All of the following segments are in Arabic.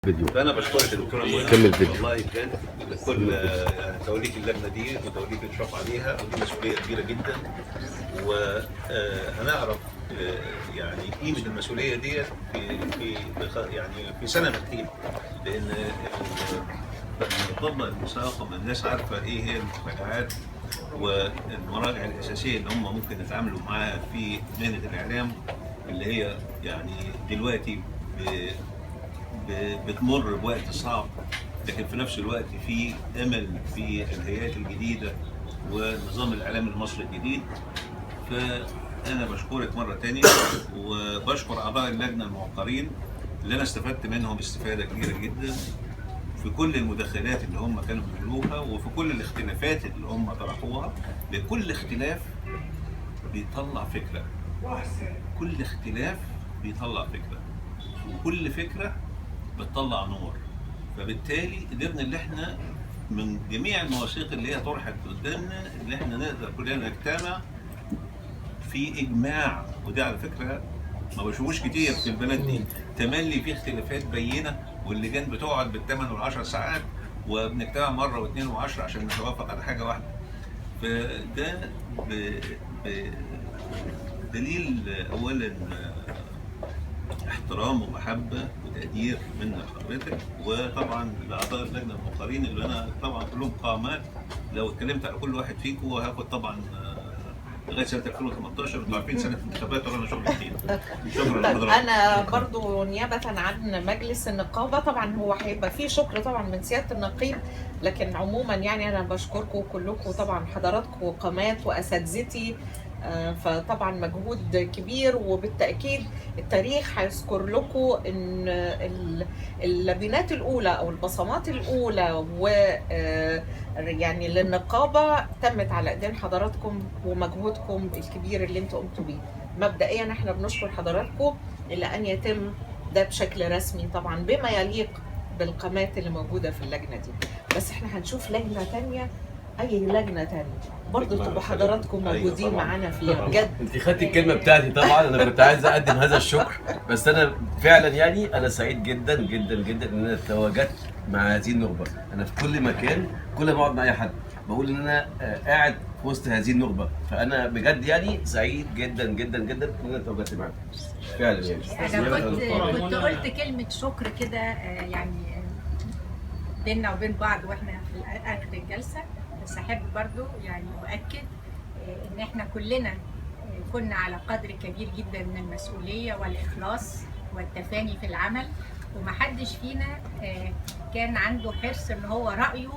فيديو. فانا بشكرك يا دكتوره منى، كمل فيديو. والله بجد لكل توليك اللجنه دي وتوليك الاشراف عليها، ودي مسؤوليه كبيره جدا. وهنعرف يعني قيمه المسؤوليه دي يعني في سنه من الحين، لان طبق المساقه الناس عارفه ايه هي المراجعات والمراجع الاساسيه اللي هم ممكن يتعاملوا معاها في مهنه الاعلام، اللي هي يعني دلوقتي بتمر بوقت صعب، لكن في نفس الوقت في امل في الهيئات الجديده ونظام الاعلام المصري الجديد. فانا بشكرك مره ثانيه، وبشكر اعضاء اللجنه الموقرين اللي انا استفدت منهم استفاده كبيره جدا في كل المداخلات اللي هم كانوا بيعملوها، وفي كل الاختلافات اللي هم طرحوها. لكل اختلاف بيطلع فكره، كل اختلاف بيطلع فكره، وكل فكره بتطلع نور. فبالتالي قدرنا اللي احنا من جميع المواثيق اللي هي طرحت قدامنا اللي احنا نقدر كلنا نجتمع في اجماع. وده على فكره ما بشوفوش كتير في البلد دي، تملي في اختلافات بينه، واللجان بتقعد بالثمان والعشر ساعات وبنجتمع مره واثنين وعشرة عشان نتوافق على حاجه واحده. فده دليل اولا احترام ومحبه وتقدير من حضرتك، وطبعا لاعضاء اللجنه الموقرين اللي انا طبعا كلهم قامات. لو اتكلمت على كل واحد فيكم هاخد طبعا لغايه سنه 2018، انتوا عارفين سنه الانتخابات ورانا شغل كتير. شكرا لحضرتك. انا برضو نيابه عن مجلس النقابه، طبعا هو هيبقى فيه شكر طبعا من سياده النقيب، لكن عموما يعني انا بشكركم كلكم طبعا، حضراتكم قامات واساتذتي. فطبعا مجهود كبير، وبالتاكيد التاريخ هيذكر لكم ان اللبنات الاولى او البصمات الاولى و يعني للنقابه تمت على ايدين حضراتكم ومجهودكم الكبير اللي انتم قمتوا بيه. مبدئيا احنا بنشكر حضراتكم الى ان يتم ده بشكل رسمي طبعا بما يليق بالقامات اللي موجوده في اللجنه دي. بس احنا هنشوف لجنه ثانيه، اي لجنه ثانيه برضه تبقوا حضراتكم موجودين معانا فيها. بجد انت خدتي الكلمه بتاعتي طبعا. انا كنت عايز اقدم هذا الشكر، بس انا فعلا يعني انا سعيد جدا جدا جدا ان انا تواجدت مع هذه النخبه. انا في كل مكان كل ما اقعد مع اي حد بقول ان انا قاعد في وسط هذه النخبه، فانا بجد يعني سعيد جدا جدا جدا ان انا تواجدت معاكم فعلا. يعني انا كنت قلت كلمه شكر كده يعني بيننا وبين بعض واحنا في اخر الجلسه، بس احب برضو يعني اؤكد ان احنا كلنا كنا على قدر كبير جدا من المسؤوليه والاخلاص والتفاني في العمل، ومحدش فينا كان عنده حرص ان هو رايه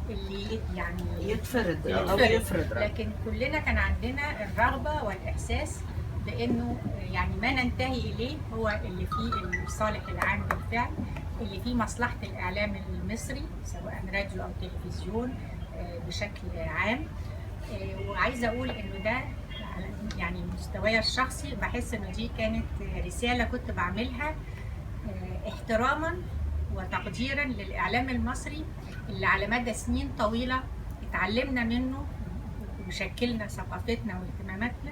اللي يعني يتفرض او يفرض، لكن كلنا كان عندنا الرغبه والاحساس بانه يعني ما ننتهي اليه هو اللي فيه الصالح العام بالفعل، اللي فيه مصلحه الاعلام المصري سواء راديو او تلفزيون بشكل عام. وعايزه اقول انه ده يعني مستواي الشخصي بحس انه دي كانت رساله كنت بعملها احتراما وتقديرا للاعلام المصري اللي على مدى سنين طويله اتعلمنا منه وشكلنا ثقافتنا واهتماماتنا.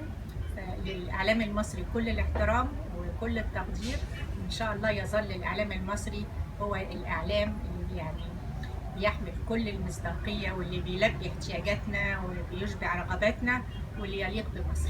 للاعلام المصري كل الاحترام وكل التقدير، وان شاء الله يظل الاعلام المصري هو الاعلام اللي يعني بيحمل كل المصداقيه واللي بيلبي احتياجاتنا وبيشبع رغباتنا واللي يليق بمصر.